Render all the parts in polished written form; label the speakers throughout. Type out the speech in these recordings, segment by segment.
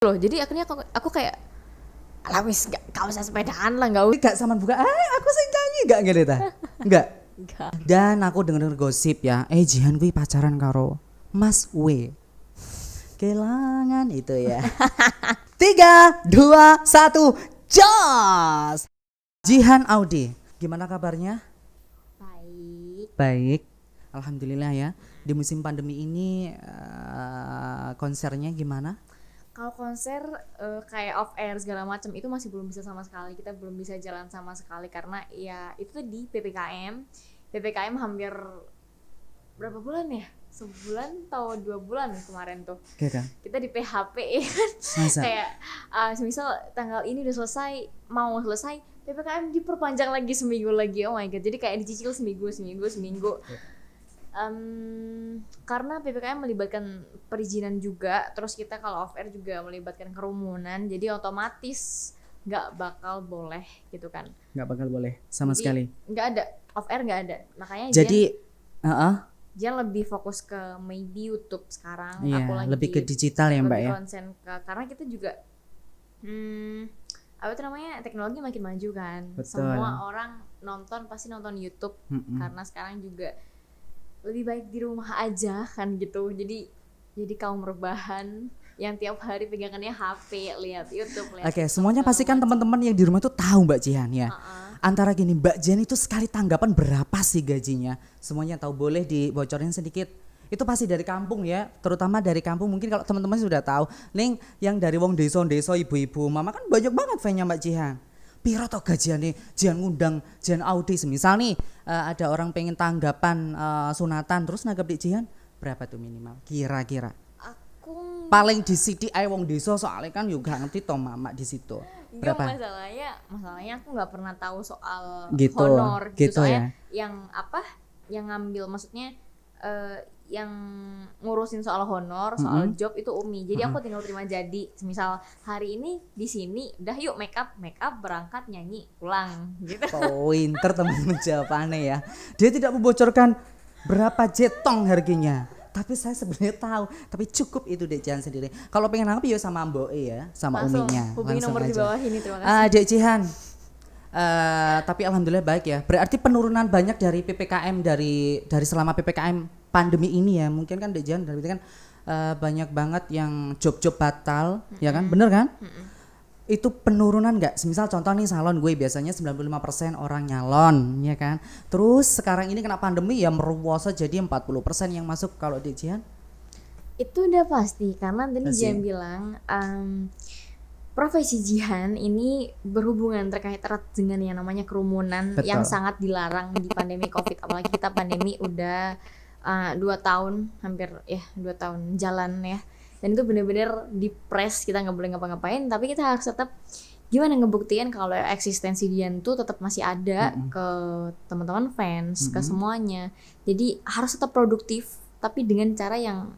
Speaker 1: loh. Jadi akhirnya aku kayak ala wis gak usah sepedaan lah,
Speaker 2: Gak sama buka, aku sing nyanyi gak gitu ta? Enggak.
Speaker 1: Enggak.
Speaker 2: Dan aku denger gosip ya, Jihan kuwi pacaran karo Mas W. Kelangan itu ya. 3, 2, 1, jos. Jihan Audi, gimana kabarnya?
Speaker 1: Baik.
Speaker 2: Baik, alhamdulillah ya. Di musim pandemi ini konsernya gimana?
Speaker 1: Kalau konser kayak off air segala macam itu masih belum bisa sama sekali. Kita belum bisa jalan sama sekali karena ya itu tuh di PPKM. PPKM hampir berapa bulan ya? Sebulan atau 2 bulan kemarin tuh.
Speaker 2: Gitu.
Speaker 1: Kita di PHP ya kan.
Speaker 2: Masa?
Speaker 1: Kayak misal tanggal ini udah selesai, mau selesai, PPKM diperpanjang lagi seminggu lagi. Oh my god. Jadi kayak dicicil seminggu. Karena PPKM melibatkan perizinan juga, terus kita kalau off air juga melibatkan kerumunan, jadi otomatis nggak bakal boleh gitu kan.
Speaker 2: Nggak bakal boleh sama
Speaker 1: Jadi,
Speaker 2: sekali.
Speaker 1: nggak ada off air, nggak ada. Makanya
Speaker 2: Jadi,
Speaker 1: Jian lebih fokus ke maybe YouTube sekarang.
Speaker 2: iya,
Speaker 1: Aku lagi
Speaker 2: lebih ke digital ya Mbak
Speaker 1: lebih
Speaker 2: ya.
Speaker 1: konsen ke, karena kita juga apa itu namanya, teknologi makin maju kan.
Speaker 2: Betul.
Speaker 1: Semua orang pasti nonton YouTube karena sekarang juga lebih baik di rumah aja kan gitu. Jadi kaum rebahan yang tiap hari pegangannya HP, lihat YouTube, lihat.
Speaker 2: Oke, semuanya pasti kan teman-teman yang di rumah tuh tahu Mbak Jihan ya. Antara gini, Mbak Jihan itu sekali tanggapan berapa sih gajinya? Semuanya tahu, boleh dibocorin sedikit. Itu pasti dari kampung ya, terutama dari kampung. Mungkin kalau teman-teman sudah tahu, Ning yang dari wong desa-desa, ibu-ibu, mama kan banyak banget fan-nya Mbak Jihan. Piro to gajiane Jihan ngundang Jihan Audi, semisal nih ada orang pengen tanggapan sunatan terus nanggap di Jihan berapa tuh minimal kira-kira?
Speaker 1: Aku
Speaker 2: Paling di sini wong desa soalnya kan juga ngerti to mama di situ. Berapa?
Speaker 1: masalahnya aku nggak pernah tahu soal
Speaker 2: Gitu,
Speaker 1: honor gitu,
Speaker 2: gitu
Speaker 1: soalnya
Speaker 2: ya.
Speaker 1: yang ngambil, maksudnya yang ngurusin soal honor, soal job itu Umi. Jadi aku tinggal terima jadi. Misal hari ini di sini, udah yuk make up berangkat nyanyi pulang gitu.
Speaker 2: Pinter teman-teman jawabannya ya. Dia tidak membocorkan berapa jetong harganya. Tapi saya sebenarnya tahu, tapi cukup itu Dek Jihan sendiri. Kalau pengen nangkep ya sama Mbok ya, sama
Speaker 1: Langsung
Speaker 2: Uminya.
Speaker 1: hubungi
Speaker 2: Langsung
Speaker 1: nomor di
Speaker 2: aja.
Speaker 1: bawah ini, terima kasih.
Speaker 2: Dek Jihan, tapi alhamdulillah baik ya. Berarti penurunan banyak dari PPKM dari selama PPKM pandemi ini ya. Mungkin kan Dek Jihan berarti kan banyak banget yang job-job batal, ya kan? Bener kan? Itu penurunan nggak? Misal contoh nih salon gue biasanya 95% orang nyalon, ya kan? Terus sekarang ini kena pandemi ya meruwoso jadi 40% yang masuk. Kalau Dek Jihan?
Speaker 1: Itu udah pasti, karena tadi
Speaker 2: Pasti.
Speaker 1: Jihan bilang profesi Jihan ini berhubungan terkait erat dengan yang namanya kerumunan.
Speaker 2: Betul.
Speaker 1: Yang sangat dilarang di pandemi COVID. Apalagi kita pandemi udah 2 tahun, hampir ya 2 tahun jalan ya. Dan itu benar-benar di-press, kita nggak boleh ngapa-ngapain, tapi kita harus tetap gimana ngebuktiin kalau eksistensi Jihan tuh tetap masih ada ke teman-teman fans, ke semuanya. Jadi harus tetap produktif, tapi dengan cara yang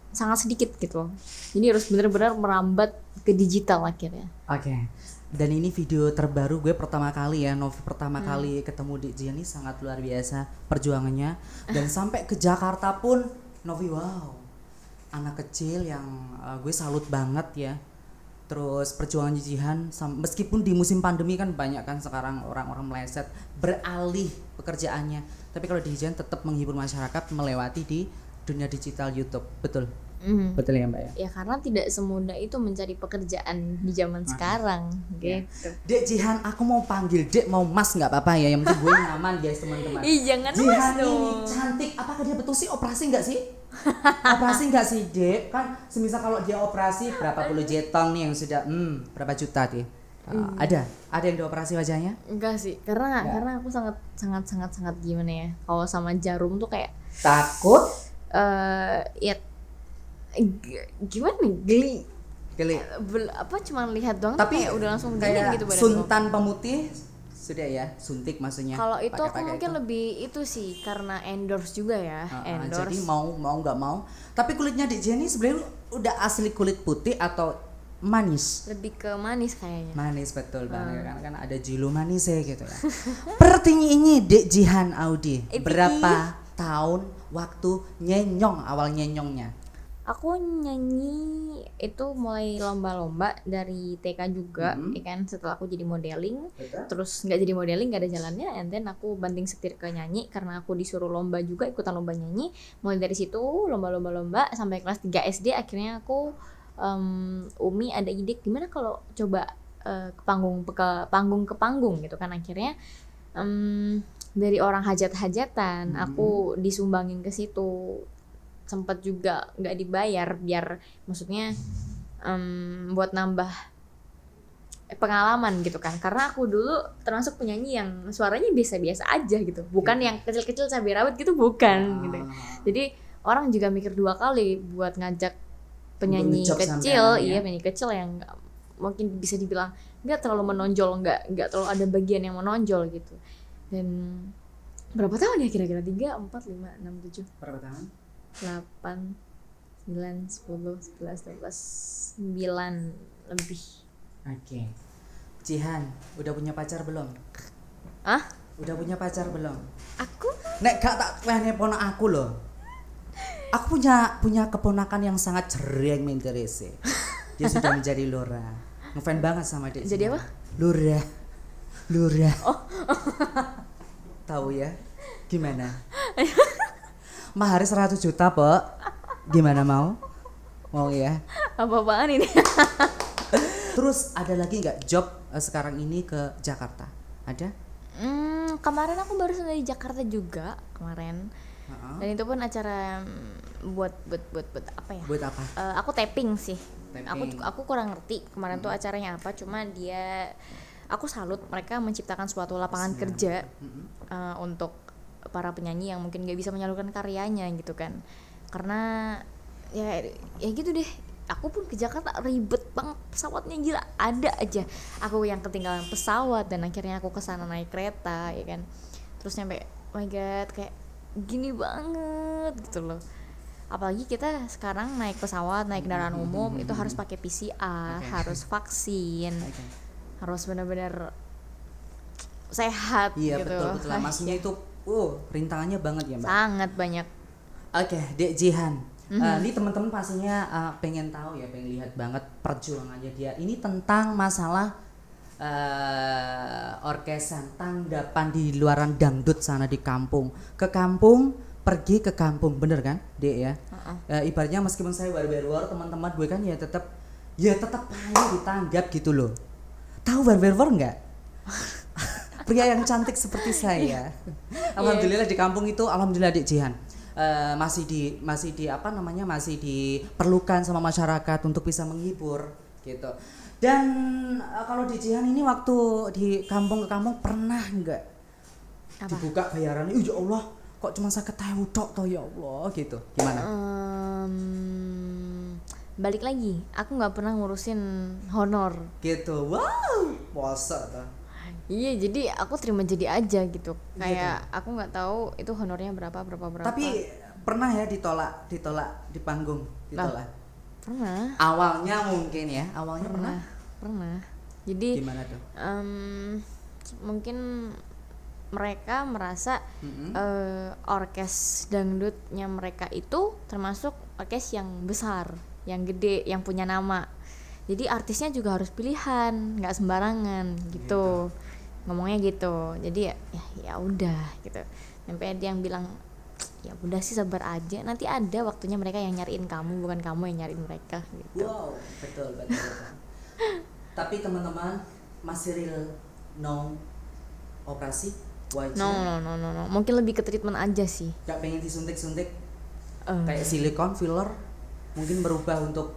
Speaker 1: sangat sedikit gitu. Jadi harus benar-benar merambat ke digital akhirnya.
Speaker 2: Oke. Dan ini video terbaru gue pertama kali ya, Novi pertama kali ketemu Dek Jihan ini sangat luar biasa perjuangannya. Dan sampai ke Jakarta pun Novi, wow, anak kecil yang gue salut banget ya. Terus perjuangan Jihan, meskipun di musim pandemi kan banyak kan sekarang orang-orang meleset beralih pekerjaannya. Tapi kalau di Jihan tetap menghibur masyarakat melewati di dunia digital YouTube, betul? Betul ya Mbak ya?
Speaker 1: Ya karena tidak semudah itu mencari pekerjaan di zaman sekarang gitu.
Speaker 2: Dek Jihan, aku mau panggil Dek, mau Mas nggak apa-apa ya, yang penting gue nyaman guys teman-teman.
Speaker 1: Ih jangan Mas
Speaker 2: Jihan ini
Speaker 1: dong.
Speaker 2: cantik, apakah dia betul sih operasi nggak sih? Operasi nggak sih Dek? Kan semisal kalau dia operasi berapa puluh jetong nih yang sudah berapa juta dia? Ada yang dioperasi wajahnya?
Speaker 1: Enggak sih, karena aku sangat gimana ya, kalau sama jarum tuh kayak
Speaker 2: Takut?
Speaker 1: ya gimana, geli. Cuma lihat doang
Speaker 2: Tapi
Speaker 1: tuh kayak udah langsung dingin
Speaker 2: kayak
Speaker 1: gitu badan
Speaker 2: suntan pemutih sudah ya, suntik maksudnya.
Speaker 1: Kalau itu aku
Speaker 2: Pakai
Speaker 1: mungkin lebih itu sih karena endorse juga ya, endorse.
Speaker 2: Jadi mau nggak mau. Tapi kulitnya Dek Jihan ini sebenarnya udah asli kulit putih atau manis?
Speaker 1: Lebih ke manis kayaknya.
Speaker 2: Manis betul banget kan ada jilu manis ya gitu ya. Pertanyaan ini Dek Jihan Audi, berapa tahun waktu nyenyong, awal nyenyongnya?
Speaker 1: Aku nyanyi itu mulai lomba-lomba dari TK juga, ya kan. Setelah aku jadi modeling,
Speaker 2: Betul.
Speaker 1: terus nggak jadi modeling nggak ada jalannya, and then aku banting setir ke nyanyi karena aku disuruh lomba juga, ikutan lomba nyanyi. Mulai dari situ lomba sampai kelas 3 SD, akhirnya aku Umi ada ide gimana kalau coba ke panggung gitu kan. Akhirnya dari orang hajat-hajatan aku disumbangin ke situ, sempat juga nggak dibayar, biar maksudnya buat nambah pengalaman gitu kan, karena aku dulu termasuk penyanyi yang suaranya biasa-biasa aja gitu, bukan yang kecil-kecil cabai rawit gitu, bukan gitu. Jadi orang juga mikir dua kali buat ngajak penyanyi
Speaker 2: ngejob
Speaker 1: kecil,
Speaker 2: sampean, ya?
Speaker 1: penyanyi kecil yang mungkin bisa dibilang nggak terlalu menonjol, nggak terlalu ada bagian yang menonjol gitu. Dan berapa tahun ya kira-kira? 3, 4, 5, 6, 7,
Speaker 2: Berapa tahun?
Speaker 1: 8, 9, 10, 11, 12, 9 lebih.
Speaker 2: Oke. Jihan, udah punya pacar belum?
Speaker 1: Ah?
Speaker 2: Udah punya pacar belum?
Speaker 1: Aku?
Speaker 2: Nek gak tak wehne ponak aku loh. Aku punya keponakan yang sangat cereng menterese. Dia sudah menjadi Lora. Ngefan banget sama dia.
Speaker 1: Jadi apa?
Speaker 2: Lura. Oh. Tahu ya? Gimana? Mahar 100 juta, Pak. Gimana mau? Mau ya?
Speaker 1: Apa-apaan ini?
Speaker 2: Terus ada lagi nggak job sekarang ini ke Jakarta? Ada?
Speaker 1: Kemarin aku baru dari Jakarta juga kemarin. Dan itu pun acara buat apa ya?
Speaker 2: Buat apa?
Speaker 1: Aku tapping sih.
Speaker 2: Tapping.
Speaker 1: Aku kurang ngerti kemarin tuh acaranya apa. Cuma aku salut mereka menciptakan suatu lapangan kerja untuk para penyanyi yang mungkin gak bisa menyalurkan karyanya gitu kan. Karena ya gitu deh. Aku pun ke Jakarta ribet banget, pesawatnya gila, ada aja aku yang ketinggalan pesawat, dan akhirnya aku kesana naik kereta ya kan. Terus nyampe, oh my god, kayak gini banget gitu loh. Apalagi kita sekarang naik pesawat, naik kendaraan umum itu harus pakai PCR, harus vaksin, harus benar-benar sehat.
Speaker 2: Iya,
Speaker 1: gitu.
Speaker 2: betul. Maksudnya itu rintangannya banget ya, Mbak.
Speaker 1: Sangat banyak.
Speaker 2: Oke, Dek Jihan. Ini teman-teman pastinya pengen tahu ya, pengen lihat banget perjuangannya dia. Ini tentang masalah orkesan, tanggapan di luaran dangdut sana di kampung. Ke kampung, pergi ke kampung, bener kan, Dek ya? Ibaratnya meskipun saya war, teman-teman gue kan ya tetap aja ditanggap gitu loh. Tahu war nggak? Pria yang cantik seperti saya. Alhamdulillah di kampung itu, alhamdulillah Dek Jihan. Masih diperlukan sama masyarakat untuk bisa menghibur gitu. Dan kalau di Jihan ini waktu di kampung ke kampung pernah nggak dibuka bayarannya? Ya Allah, kok cuma 50.000 tok toh ya Allah gitu. Gimana?
Speaker 1: Balik lagi, aku nggak pernah ngurusin honor.
Speaker 2: Gitu. Wow, puasa tuh.
Speaker 1: Iya, jadi aku terima jadi aja gitu. Kayak aku nggak tahu itu honornya berapa.
Speaker 2: Tapi pernah ya ditolak di panggung, ditolak.
Speaker 1: Pernah.
Speaker 2: Awalnya mungkin ya,
Speaker 1: Pernah. Jadi
Speaker 2: gimana tuh?
Speaker 1: mungkin mereka merasa orkes dangdutnya mereka itu termasuk orkes yang besar, yang gede, yang punya nama. Jadi artisnya juga harus pilihan, nggak sembarangan gitu. Ngomongnya gitu. Jadi ya udah gitu. Sampai dia yang bilang, ya udah sih sabar aja, nanti ada waktunya mereka yang nyariin kamu, bukan kamu yang nyariin mereka gitu.
Speaker 2: Wow, betul. Tapi teman-teman masih real no operasi wajah?
Speaker 1: No. Mungkin lebih ke treatment aja sih.
Speaker 2: Gak pengen disuntik-suntik kayak silikon filler, mungkin berubah untuk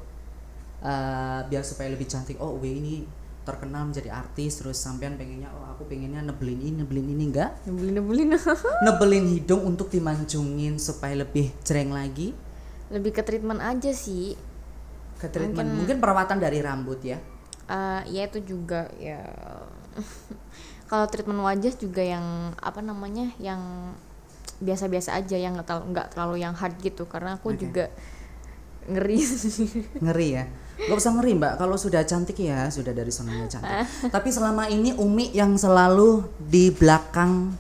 Speaker 2: biar supaya lebih cantik. Oh, ini terkenal menjadi artis, terus sampean pengennya aku pengennya nebelin ini enggak?
Speaker 1: Nebelin.
Speaker 2: Nebelin hidung untuk dimancungin supaya lebih cereng lagi.
Speaker 1: Lebih ke treatment aja sih.
Speaker 2: Ke treatment mungkin perawatan dari rambut ya.
Speaker 1: Ya itu juga ya. Kalau treatment wajah juga yang yang biasa-biasa aja, yang nggak terlalu yang hard gitu, karena aku juga ngeri.
Speaker 2: Ngeri ya. Gak usah ngeri Mbak, kalau sudah cantik ya sudah dari sononya cantik. Tapi selama ini Umi yang selalu di belakang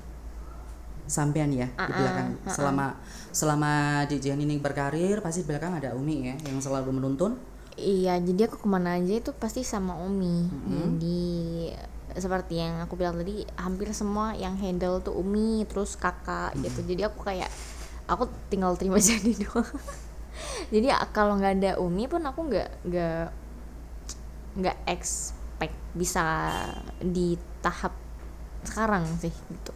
Speaker 2: sampean ya, di belakang selama Selama di Jihan ini berkarir, pasti di belakang ada Umi ya yang selalu menuntun.
Speaker 1: Iya, jadi aku kemana aja itu pasti sama Umi. Jadi seperti yang aku bilang tadi, hampir semua yang handle tuh Umi, terus kakak gitu. Jadi aku kayak aku tinggal terima jadi doang. Jadi kalau nggak ada Umi pun aku nggak expect bisa di tahap sekarang sih gitu.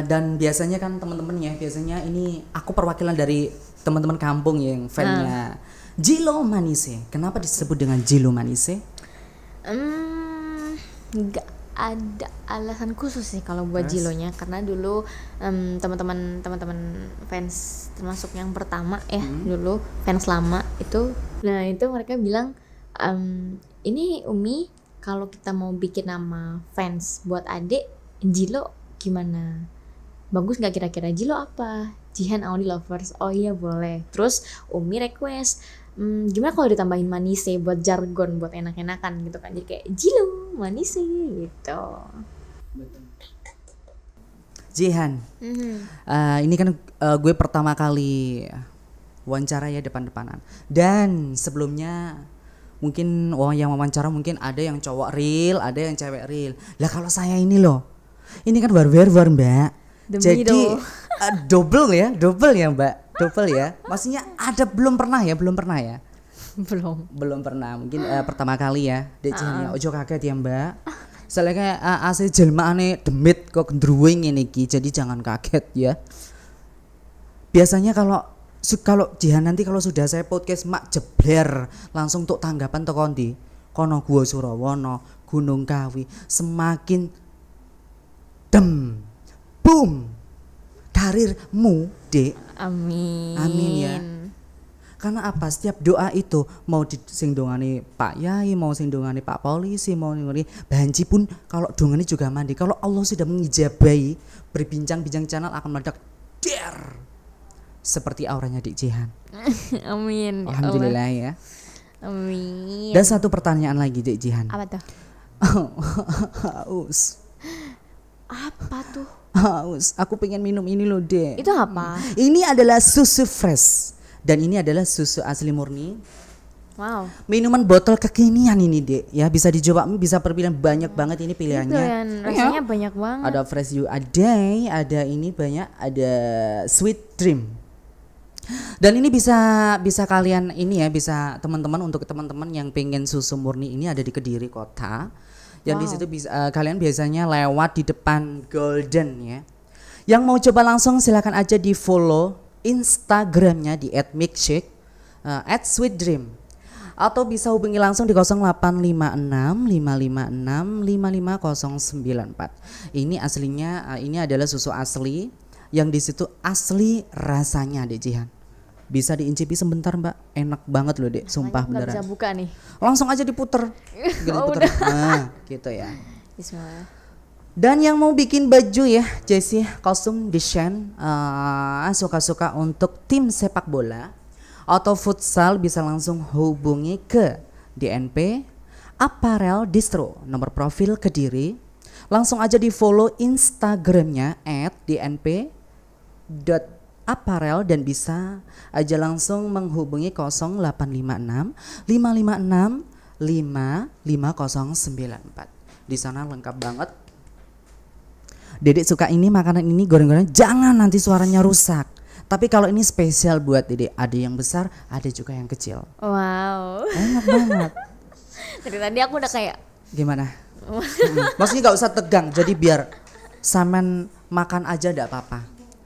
Speaker 2: Dan biasanya kan teman-teman ya, biasanya ini aku perwakilan dari teman-teman kampung yang fannya Jilo Manise. Kenapa disebut dengan Jilo Manise?
Speaker 1: Nggak ada alasan khusus sih kalau buat Jilonya, karena dulu teman-teman fans termasuk yang pertama ya, dulu fans lama itu, nah itu mereka bilang ini Umi kalau kita mau bikin nama fans buat adik Jilo gimana, bagus nggak kira-kira? Jilo apa? Jihan Only Lovers. Oh iya boleh. Terus Umi request gimana kalau ditambahin Manise buat jargon, buat enak-enakan gitu kan, jadi kayak Jilo Manise gitu.
Speaker 2: Jihan, ini kan gue pertama kali wawancara ya depan-depanan. Dan sebelumnya mungkin yang wawancara mungkin ada yang cowok real, ada yang cewek real. Lah kalau saya ini loh, ini kan war Mbak.
Speaker 1: The
Speaker 2: Jadi
Speaker 1: middle.
Speaker 2: double ya Mbak, double ya. Maksudnya ada belum pernah ya? Belum pernah. Mungkin pertama kali ya. Dek Jihan ya, ojo kaget ya Mbak. Soalnya asli jelmaane demit kok gendruwing ini iki, jadi jangan kaget ya. Biasanya kalau Jihan nanti kalau sudah saya podcast mak jebler langsung untuk tanggapan teko ndi? Kono Gua Surawana, Gunung Kawi, semakin dem boom karirmu, Dek.
Speaker 1: Amin
Speaker 2: Ya. Karena apa? Setiap doa itu mau sing dongane Pak Yai, mau sing dongane Pak Polisi, mau ngene Banji pun kalau dongane juga mandi. Kalau Allah sudah mengijabahi, berbincang-bincang channel akan meledak der. Seperti auranya Dik Jihan.
Speaker 1: Amin.
Speaker 2: Alhamdulillah ya.
Speaker 1: Amin.
Speaker 2: Dan satu pertanyaan lagi Dik Jihan.
Speaker 1: Apa tuh?
Speaker 2: Haus.
Speaker 1: Apa tuh?
Speaker 2: Haus. Aku pengen minum ini loh, Dek.
Speaker 1: Itu apa?
Speaker 2: Ini adalah susu fresh. Dan ini adalah susu asli murni.
Speaker 1: Wow.
Speaker 2: Minuman botol kekinian ini, Dek. Ya, bisa dicoba, bisa perpilihan banyak banget ini pilihannya.
Speaker 1: Itu yang rasanya banyak banget.
Speaker 2: Ada fresh you a day, ada ini banyak, ada sweet dream. Dan ini bisa kalian ini ya, bisa teman-teman, untuk teman-teman yang pengen susu murni ini ada di Kediri kota. Yang di situ bisa kalian biasanya lewat di depan Golden ya. Yang mau coba langsung silakan aja di follow Instagramnya di @milkshake @sweetdream, atau bisa hubungi langsung di 0856 556 55094. Ini aslinya ini adalah susu asli yang di situ asli rasanya, Dek Jihan. Bisa diincipi sebentar Mbak, enak banget loh Dek, sumpah
Speaker 1: Nggak
Speaker 2: beneran.
Speaker 1: bisa buka nih.
Speaker 2: Langsung aja diputer. Diputer. Nah, gitu ya.
Speaker 1: Bismillah.
Speaker 2: Dan yang mau bikin baju ya, Jessie, kostum desain, suka-suka untuk tim sepak bola atau futsal, bisa langsung hubungi ke DNP Apparel Distro, nomor profil Kediri. Langsung aja di follow Instagramnya @dnp.apparel dan bisa aja langsung menghubungi 0856 556 55094. Di sana lengkap banget. Dedek suka ini makanan ini, goreng-goreng, jangan nanti suaranya rusak. Tapi kalau ini spesial buat Dedek, ada yang besar, ada juga yang kecil.
Speaker 1: Wow.
Speaker 2: Enak banget.
Speaker 1: Dari tadi aku udah kayak
Speaker 2: Gimana? Maksudnya nggak usah tegang, jadi biar saman makan aja ndak apa-apa.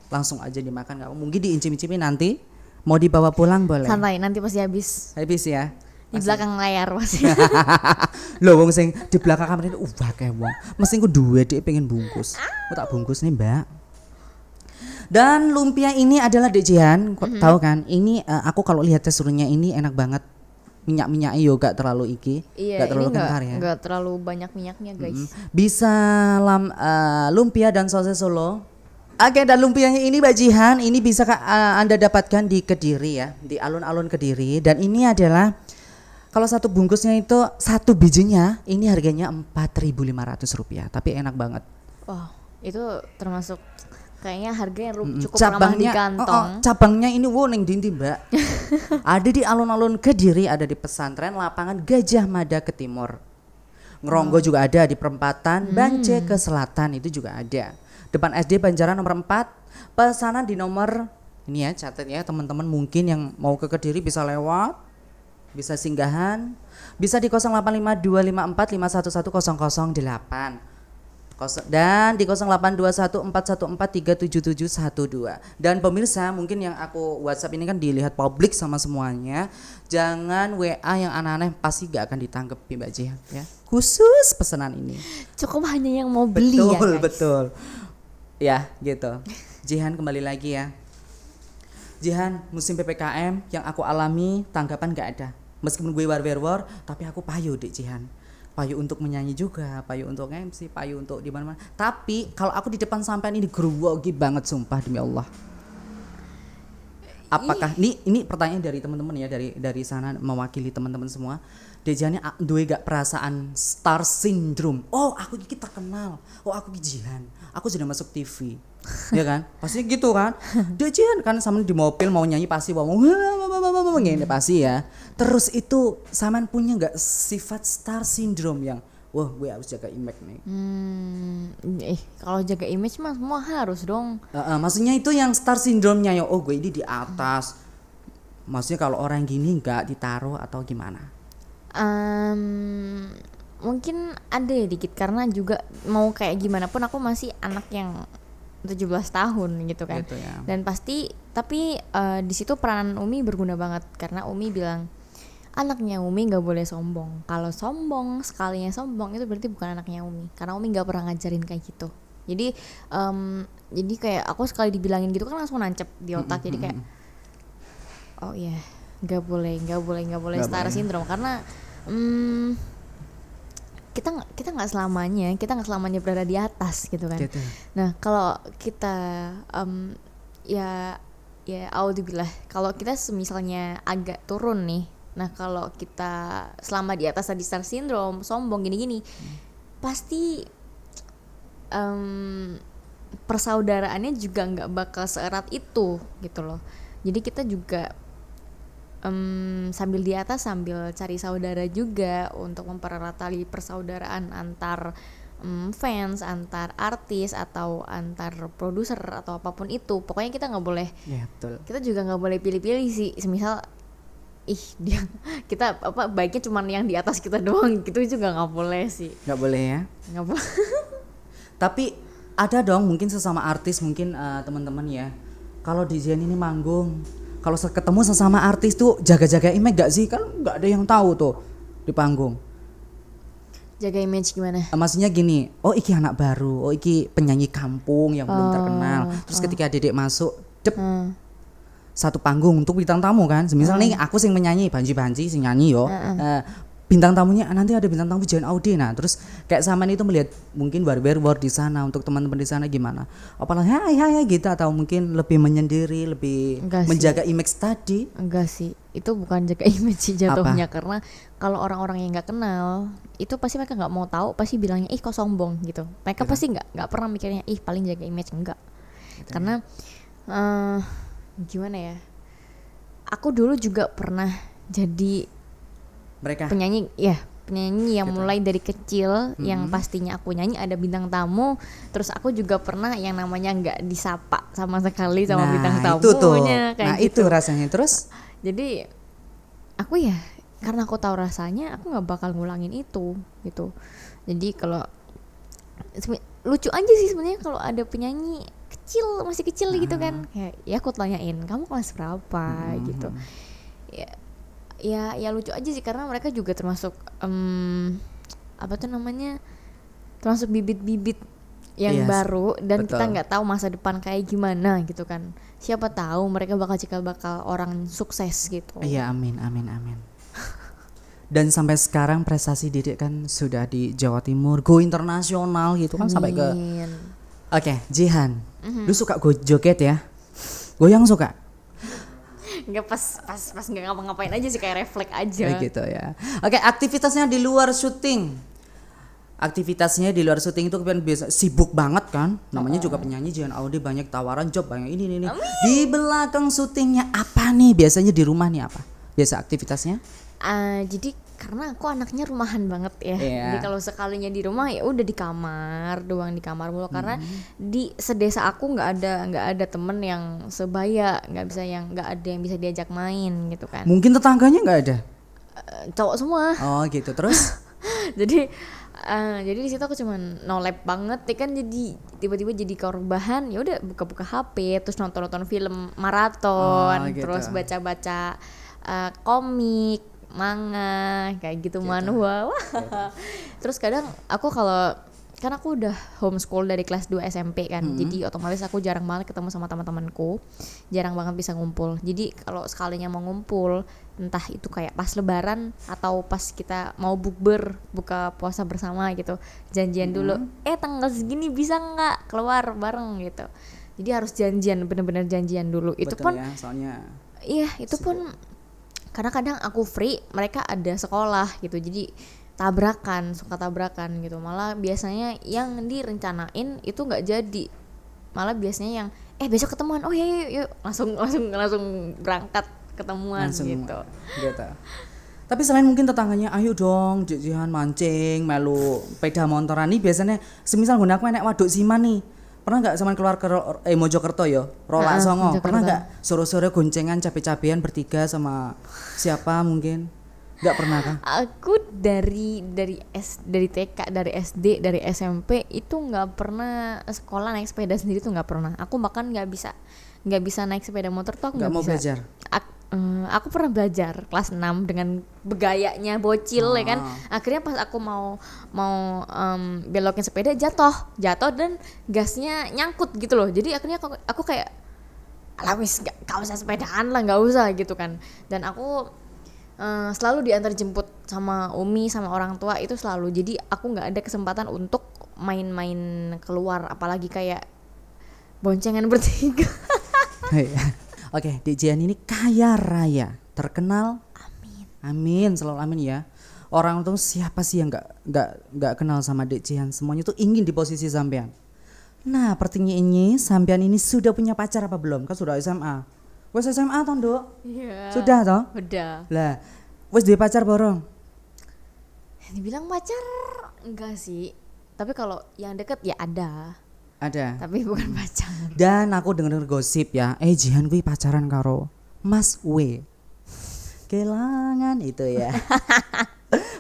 Speaker 2: Langsung aja dimakan, nggak mungkin diincim-incimi nanti. Mau dibawa pulang boleh.
Speaker 1: santai, nanti pasti habis.
Speaker 2: Habis ya.
Speaker 1: Di belakang layar pasti.
Speaker 2: Loh wong sing di belakang kamar ini akeh wong. Mesti ku duwe Dek pengen bungkus. Aku tak bungkus nih, Mbak. Dan lumpia ini adalah Dek Jihan, tahu kan? Ini aku kalau lihat teksturnya ini enak banget. Minyak-minyaknya yo gak terlalu
Speaker 1: Iya,
Speaker 2: gak terlalu
Speaker 1: ini
Speaker 2: kental ya.
Speaker 1: Enggak terlalu banyak minyaknya, guys.
Speaker 2: Bisa lumpia dan sosis Solo. Oke, dan lumpianya ini Mbak Jihan, ini bisa Anda dapatkan di Kediri ya, di alun-alun Kediri. Dan ini adalah kalau satu bungkusnya itu satu bijinya ini harganya Rp4.500, tapi enak banget.
Speaker 1: Wow, itu termasuk kayaknya harganya cukup ramah di kantong.
Speaker 2: Cabangnya ini ning ndi Mbak? Ada di alun-alun Kediri, ada di pesantren lapangan Gajah Mada ke timur. Ngeronggo juga ada di perempatan Bance ke selatan, itu juga ada. Depan SD Banjaran nomor 4. Pesanan di nomor ini ya, catat ya teman-teman, mungkin yang mau ke Kediri bisa lewat, bisa singgahan, bisa di 085254511008 dan di 082141437712. Dan pemirsa, mungkin yang aku WhatsApp ini kan dilihat publik sama semuanya, jangan WA yang aneh-aneh, pasti gak akan ditanggapi Mbak Jihan ya. Khusus pesanan ini.
Speaker 1: Cukup hanya yang mau beli ya guys.
Speaker 2: Betul. Ya gitu. Jihan kembali lagi ya. Jihan, musim PPKM yang aku alami tanggapan gak ada. Meskipun gue war, tapi aku payu deh Jihan. Payu untuk menyanyi juga, payu untuk MC, payu untuk di mana-mana. Tapi kalau aku di depan sampean ini grogi banget sumpah demi Allah. Apakah ini pertanyaan dari teman-teman ya, dari sana mewakili teman-teman semua. Dejane duwe gak perasaan star syndrome. Oh, aku iki terkenal. Oh, aku iki Jihan. Aku sudah masuk TV. Ya kan? Pasti gitu kan? Dejian kan sama di mobil mau nyanyi pasti ngomong ngene pasti ya. Terus itu saman punya enggak sifat star syndrome yang wah gue harus jaga image nih.
Speaker 1: Kalau jaga image mah semua harus dong.
Speaker 2: Maksudnya itu yang star syndrome-nya ya, oh gue ini di atas. Maksudnya kalau orang gini enggak ditaruh atau gimana?
Speaker 1: Mungkin ada ya dikit, karena juga mau kayak gimana pun aku masih anak yang 17 tahun gitu kan.
Speaker 2: Gitu ya.
Speaker 1: Dan pasti tapi di situ peranan Umi berguna banget, karena Umi bilang anaknya Umi nggak boleh sombong. Kalau sombong, sekalinya sombong itu berarti bukan anaknya Umi, karena Umi nggak pernah ngajarin kayak gitu. Jadi kayak aku sekali dibilangin gitu kan langsung nancep di otak. Jadi kayak oh iya, nggak boleh star syndrome, karena kita nggak selamanya berada di atas gitu kan. Gitu. Nah kalau kita ya audzubillah, kalau kita misalnya agak turun nih, nah kalau kita selama di atas tadi star syndrome, sombong gini-gini, pasti persaudaraannya juga nggak bakal seerat itu gitu loh. Jadi kita juga sambil di atas sambil cari saudara juga untuk mempererat tali persaudaraan antar fans, antar artis atau antar produser atau apapun itu. Pokoknya kita nggak boleh. Ya, betul. Kita juga nggak boleh pilih-pilih sih. Semisal dia kita baiknya cuma yang di atas kita doang gitu juga nggak boleh sih.
Speaker 2: Nggak boleh ya?
Speaker 1: Nggak boleh.
Speaker 2: Tapi ada dong mungkin sesama artis mungkin teman-teman ya. Kalau DJ ini manggung, kalau ketemu sesama artis tuh jaga-jaga image gak sih? Kan gak ada yang tahu tuh di panggung.
Speaker 1: Jaga image gimana?
Speaker 2: Maksudnya gini, oh iki anak baru, oh iki penyanyi kampung yang belum terkenal. Terus ketika Dedek masuk, satu panggung untuk bintang tamu kan. Semisal nih aku sing menyanyi, Banji sing nyanyi yo. Bintang tamunya nanti ada bintang tamu Jihan Audi. Nah terus kayak Saman itu melihat mungkin war di sana, untuk teman-teman di sana gimana? Apalagi hai gitu, atau mungkin lebih menyendiri, lebih menjaga image tadi?
Speaker 1: Enggak sih, itu bukan jaga image sih jatuhnya. Karena kalau orang-orang yang nggak kenal itu pasti mereka nggak mau tahu, pasti bilangnya kok sombong gitu. Mereka pasti nggak pernah mikirnya paling jaga image, enggak gitu. Karena gimana ya, aku dulu juga pernah jadi penyanyi yang gitu. Mulai dari kecil, yang pastinya aku nyanyi ada bintang tamu, terus aku juga pernah yang namanya nggak disapa sama sekali sama bintang tamunya, kayak
Speaker 2: itu
Speaker 1: gitu.
Speaker 2: rasanya. Terus
Speaker 1: jadi aku karena aku tahu rasanya, aku nggak bakal ngulangin itu gitu. Jadi kalau lucu aja sih sebenarnya kalau ada penyanyi masih kecil gitu kan, kayak aku tanyain kamu kelas berapa gitu ya lucu aja sih, karena mereka juga termasuk termasuk bibit-bibit yang baru, dan betul. Kita nggak tahu masa depan kayak gimana gitu kan. Siapa tahu mereka bakal orang sukses gitu.
Speaker 2: Iya, amin. Dan sampai sekarang prestasi Dedek kan sudah di Jawa Timur, go internasional gitu kan. Amin. Sampai ke Oke, Jihan, lu suka joget ya? Goyang suka?
Speaker 1: Enggak, pas nggak ngapa-ngapain aja sih, kayak refleks aja.
Speaker 2: Gitu ya. Oke, aktivitasnya di luar syuting. aktivitasnya di luar syuting itu kan biasa sibuk banget kan, namanya juga penyanyi Jihan Audi, banyak tawaran job, banyak ini. Di belakang syutingnya apa nih biasanya, di rumah nih apa biasa aktivitasnya?
Speaker 1: Jadi karena aku anaknya rumahan banget ya.
Speaker 2: Iya.
Speaker 1: Jadi kalau sekalinya di rumah ya udah di kamar doang, di kamar mulu karena di sedesa aku nggak ada temen yang sebaya, nggak ada yang bisa diajak main gitu kan.
Speaker 2: Mungkin tetangganya nggak ada.
Speaker 1: Cowok semua.
Speaker 2: Oh gitu, terus
Speaker 1: jadi di situ aku cuman no lab banget ya kan, jadi tiba-tiba jadi korban ya udah buka-buka HP terus nonton film maraton,
Speaker 2: gitu.
Speaker 1: terus baca-baca komik, manga kayak gitu, manhwa. Terus kadang aku kan aku udah homeschool dari kelas 2 SMP kan, jadi otomatis aku jarang banget ketemu sama teman-temanku, jarang banget bisa ngumpul. Jadi kalau sekalinya mau ngumpul, entah itu kayak pas lebaran atau pas kita mau bukber buka puasa bersama gitu, janjian dulu, tanggal segini bisa nggak keluar bareng gitu. Jadi harus janjian, bener-bener janjian dulu. Itu
Speaker 2: betul
Speaker 1: pun
Speaker 2: ya, soalnya
Speaker 1: iya itu pun kadang-kadang aku free, mereka ada sekolah gitu, jadi suka tabrakan gitu. Malah biasanya yang direncanain itu nggak jadi, malah biasanya yang besok ketemuan, oh ya yuk langsung berangkat ketemuan gitu.
Speaker 2: Tapi selain mungkin tetangganya, ayo dong Jihan mancing melu peda motoran nih, biasanya semisal gue aku enek waduk Siman nih, pernah nggak sama keluar ke Mojokerto ya, Rolak Songo, pernah nggak sore-sore goncengan cabe-cabean bertiga sama siapa mungkin? Nggak pernah kan?
Speaker 1: Aku dari TK, dari SD, dari SMP itu nggak pernah sekolah naik sepeda sendiri tuh nggak pernah. Aku bahkan nggak bisa naik sepeda motor tuh aku nggak bisa.
Speaker 2: Belajar?
Speaker 1: Aku pernah belajar kelas 6 dengan begayanya bocil ya kan. Akhirnya pas aku mau belokin sepeda jatuh dan gasnya nyangkut gitu loh. Jadi akhirnya aku kayak alawis gak usah sepedaan lah, nggak usah gitu kan. Dan aku selalu diantar jemput sama Umi, sama orang tua itu selalu. Jadi aku nggak ada kesempatan untuk main-main keluar, apalagi kayak boncengan bertiga.
Speaker 2: Oke, Dek Jihan ini kaya raya, terkenal. Amin, selalu amin ya. Orang tuh siapa sih yang nggak kenal sama Dek Jihan? Semuanya tuh ingin di posisi sampean. Nah, pertanyaannya, sampean ini sudah punya pacar apa belum? Kan sudah SMA. Wes SMA toh, Nduk?
Speaker 1: Iya.
Speaker 2: Sudah toh?
Speaker 1: Udah.
Speaker 2: Lah, wes duwe pacar borong?
Speaker 1: Dibilang pacar enggak sih. Tapi kalau yang deket ya ada.
Speaker 2: Ada.
Speaker 1: Tapi bukan pacar.
Speaker 2: Dan aku denger gosip ya, Jihan kuwi pacaran karo Mas W. Kelangan itu ya.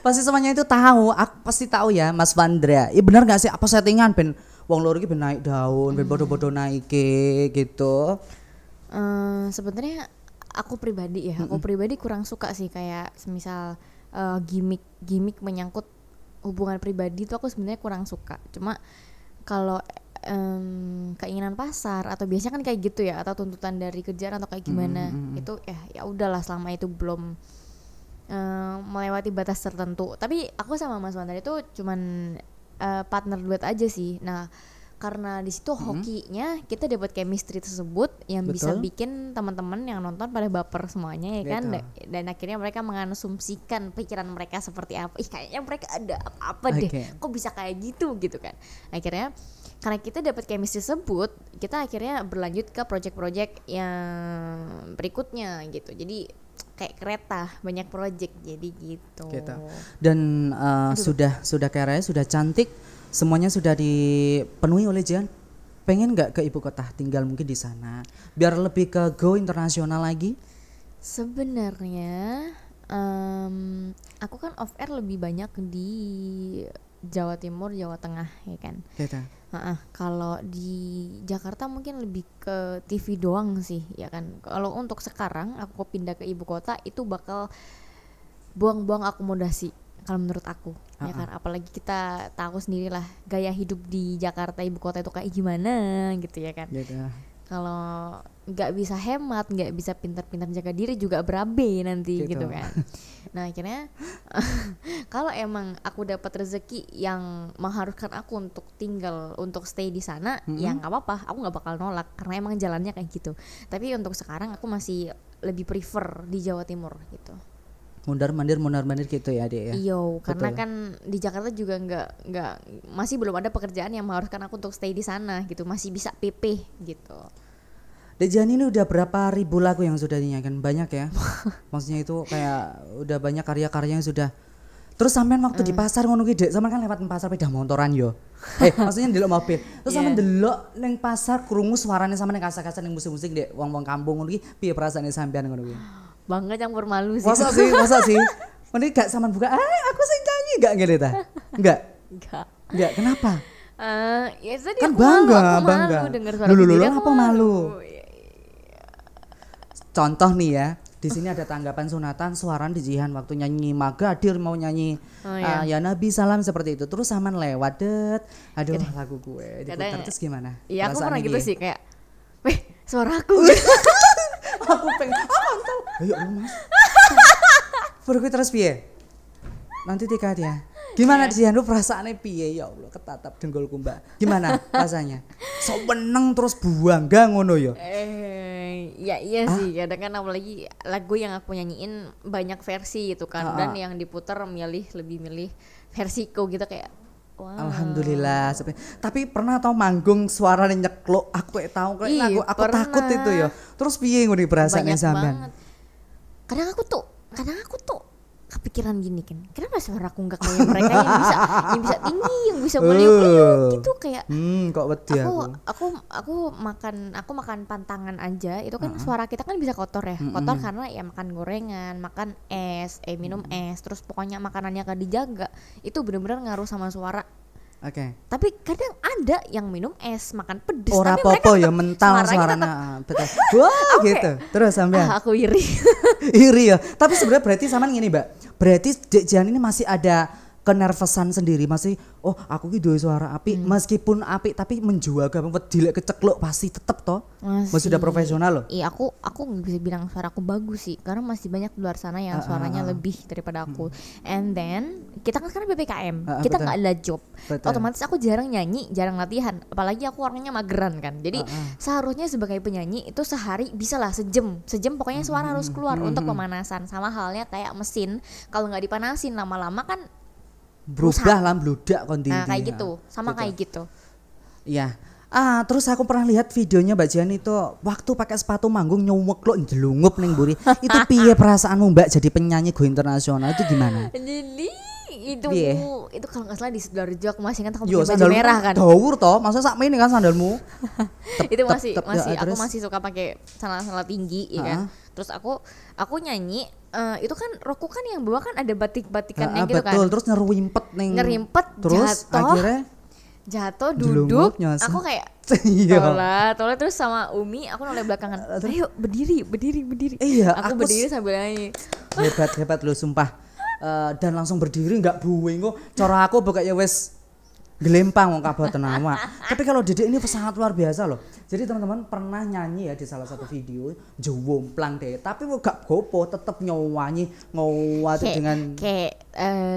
Speaker 2: Pasti semuanya itu tahu, aku pasti tahu ya Mas Vandra. Ya benar gak sih, apa settingan ben wong loro iki ben naik daun, ben bodo-bodo naike gitu.
Speaker 1: Sebenarnya aku pribadi kurang suka sih kayak semisal gimmick menyangkut hubungan pribadi itu aku sebenarnya kurang suka. Cuma kalau keinginan pasar atau biasanya kan kayak gitu ya, atau tuntutan dari kerjaan atau kayak gimana, itu ya udahlah selama itu belum melewati batas tertentu. Tapi aku sama Mas Wandar itu cuman partner duet aja sih. Nah, karena di situ hokinya kita dapat chemistry tersebut yang bisa bikin teman-teman yang nonton pada baper semuanya ya kan. Dan akhirnya mereka mengasumsikan pikiran mereka seperti apa. Kayaknya mereka ada apa-apa deh. Kok bisa kayak gitu kan. Akhirnya karena kita dapat chemistry tersebut, kita akhirnya berlanjut ke project-project yang berikutnya gitu. Jadi kayak kereta, banyak project jadi gitu.
Speaker 2: Dan sudah kaya, sudah cantik, semuanya sudah dipenuhi oleh Jihan. Pengen nggak ke ibu kota, tinggal mungkin di sana, biar lebih ke go internasional lagi?
Speaker 1: Sebenarnya aku kan off air lebih banyak di Jawa Timur, Jawa Tengah ya kan. Kalau di Jakarta mungkin lebih ke TV doang sih ya kan. Kalau untuk sekarang aku pindah ke ibu kota itu bakal buang-buang akomodasi kalau menurut aku ya kan. Apalagi kita tahu sendiri lah gaya hidup di Jakarta ibu kota itu kayak gimana gitu ya kan. Kalau nggak bisa hemat, nggak bisa pintar-pintar jaga diri juga berabe nanti gitu kan. Nah akhirnya kalau emang aku dapat rezeki yang mengharuskan aku untuk tinggal, untuk stay di sana, ya nggak apa-apa, aku nggak bakal nolak karena emang jalannya kayak gitu. Tapi untuk sekarang aku masih lebih prefer di Jawa Timur gitu.
Speaker 2: Mundar-mandir gitu ya Dek ya.
Speaker 1: Iyo, karena
Speaker 2: Betul.
Speaker 1: kan di Jakarta juga nggak masih belum ada pekerjaan yang mengharuskan aku untuk stay di sana gitu, masih bisa PP gitu.
Speaker 2: Dek Jihan ini udah berapa ribu lagu yang sudah dinyanyikan? Banyak ya. Maksudnya itu kayak udah banyak karya-karya yang sudah. Terus sampean waktu di pasar ngono ki Dek, sampean kan lewat pasar sepeda motoran yo. Maksudnya ndelok mobil. Terus sampean ndelok ning pasar krungu suarane sampean ning kasar-kasar ning musik-musik Dek, wong-wong kampung ngono ki, piye perasaane sampean ngono ki?
Speaker 1: Banget yang malu sih.
Speaker 2: Masa sih? Mending gak sampean buka, aku sing nyanyi gak ngene ta? Enggak. Enggak, kenapa?
Speaker 1: Ya tadi
Speaker 2: Kan
Speaker 1: aku
Speaker 2: bangga,
Speaker 1: malu, aku
Speaker 2: bangga.
Speaker 1: malu denger suara
Speaker 2: Loh,
Speaker 1: sendiri,
Speaker 2: apa
Speaker 1: aku
Speaker 2: malu? Contoh nih ya, di sini ada tanggapan sunatan suaran di Jihan waktu nyanyi Magadir mau nyanyi ya Nabi Salam seperti itu. Terus sampean lewat aduh lagu gue diputar terus gimana?
Speaker 1: Iya aku pernah
Speaker 2: Perasaannya
Speaker 1: gitu
Speaker 2: piye?
Speaker 1: sih kayak, suaraku.
Speaker 2: Aku pengen, mantap. Ayo lu Mas. Baru terus piye? Nanti tiket ya. Gimana di Jihan lu perasaannya piye? Ya Allah ketatap dengkulku Mbak. Gimana rasanya? Sok meneng terus bangga ngono ya.
Speaker 1: Ya iya sih, kadang kan apalagi lagu yang aku nyanyiin banyak versi gitu kan, dan yang diputar lebih milih versiku gitu kayak wow.
Speaker 2: Alhamdulillah. Tapi pernah tau manggung suaranya nyekluk, aku tahu kayak lagu aku
Speaker 1: pernah.
Speaker 2: takut itu ya. Terus piye ngono perasaane
Speaker 1: Banyak
Speaker 2: sampean?
Speaker 1: banget. Kadang aku tuh kepikiran gini kan, kenapa suaraku nggak kayak mereka yang bisa tinggi, yang bisa meliuk-liuk gitu kayak.
Speaker 2: Kok wedi
Speaker 1: aku makan pantangan aja itu kan suara kita kan bisa kotor ya, kotor karena ya makan gorengan, makan es, minum es, terus pokoknya makanannya gak dijaga, itu benar-benar ngaruh sama suara.
Speaker 2: Oke.
Speaker 1: Tapi kadang ada yang minum es, makan pedes,
Speaker 2: Ora
Speaker 1: tapi mereka
Speaker 2: popo ya
Speaker 1: tetap
Speaker 2: mental suaranya. Betul. Wah gitu. Terus sampean.
Speaker 1: aku iri.
Speaker 2: Iri ya. Tapi sebenarnya berarti sampean gini, Mbak. Berarti Dek Jihan ini masih ada kenervesan sendiri, masih aku ki duwe suara apik, meskipun apik tapi menjuaga wedi lek kecekluk pasti tetep toh. Masih sudah profesional loh.
Speaker 1: Iya, aku nggak bisa bilang suaraku bagus sih, karena masih banyak di luar sana yang suaranya lebih daripada aku. And then kita kan sekarang PPKM, kita nggak ada job, otomatis aku jarang nyanyi, jarang latihan. Apalagi aku orangnya mageran kan, jadi seharusnya sebagai penyanyi itu sehari bisa lah sejam pokoknya suara harus keluar untuk pemanasan. Sama halnya kayak mesin, kalau nggak dipanasin lama-lama kan
Speaker 2: berubah lah bludak
Speaker 1: Nah
Speaker 2: kontinnya.
Speaker 1: kayak gitu, sama kayak gitu.
Speaker 2: Iya. Terus aku pernah lihat videonya Mbak Jihan itu waktu pakai sepatu manggung nyuwekluk njelungup ning mburi. Itu piye perasaanmu Mbak jadi penyanyi go internasional itu gimana?
Speaker 1: Jadi itu kalau nggak salah di Sidoarjo, aku masih ingat aku
Speaker 2: Yo,
Speaker 1: pakai baju merah kan.
Speaker 2: Daur toh, masa sak ini kan sandalmu.
Speaker 1: Itu masih aku masih suka pakai sandal tinggi ya kan. Terus aku nyanyi itu kan roku kan yang bawah kan ada batik-batikannya gitu kan.
Speaker 2: Betul, terus ngerimpet
Speaker 1: terus
Speaker 2: akhirnya
Speaker 1: jatuh duduk. Aku kayak tolak terus sama Umi aku noleh belakangan. Ayo berdiri.
Speaker 2: Iya,
Speaker 1: aku berdiri sambil nyanyi.
Speaker 2: Hebat lo sumpah. Dan langsung berdiri nggak buing kok. Cara aku pokoknya wes gelempang wong kabupaten awak. Tapi kalau Dedek ini sangat luar biasa loh. Jadi teman-teman pernah nyanyi ya di salah satu video jowomplang deh. Tapi gak gopo tetep nyanyi ngowat dengan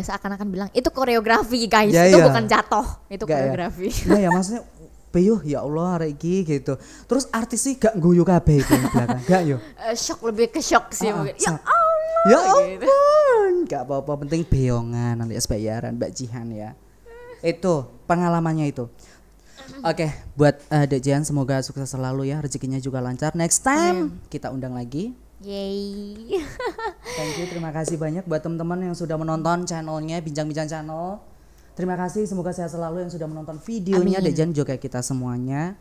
Speaker 1: seakan-akan bilang itu koreografi guys,
Speaker 2: ya,
Speaker 1: itu
Speaker 2: ya.
Speaker 1: bukan jatuh, itu
Speaker 2: Gak
Speaker 1: koreografi.
Speaker 2: Nah ya maksudnya Beuh ya Allah arek iki gitu. Terus artis sih gak guyu kabeh iki belakang. Gak yo.
Speaker 1: Shock, lebih ke shock sih mungkin. Ya Allah.
Speaker 2: Ya ampun. Gak apa-apa penting beongan alias bayaran Mbak Jihan ya. Itu pengalamannya itu. Oke, buat Dek Jihan semoga sukses selalu ya, rezekinya juga lancar. Next time kita undang lagi.
Speaker 1: Yeay.
Speaker 2: Thank you, terima kasih banyak buat teman-teman yang sudah menonton channelnya Bincang-Bincang Channel. Terima kasih, semoga sehat selalu yang sudah menonton videonya. Dek Jihan juga kita semuanya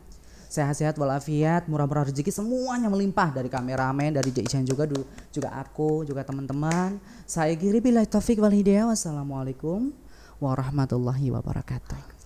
Speaker 2: sehat-sehat walafiat, murah-murah rezeki semuanya melimpah, dari kameramen, dari Dek Jihan juga aku, juga teman-teman. Saya Giri billahi taufik wal hidayah. Wassalamualaikum warahmatullahi wabarakatuh.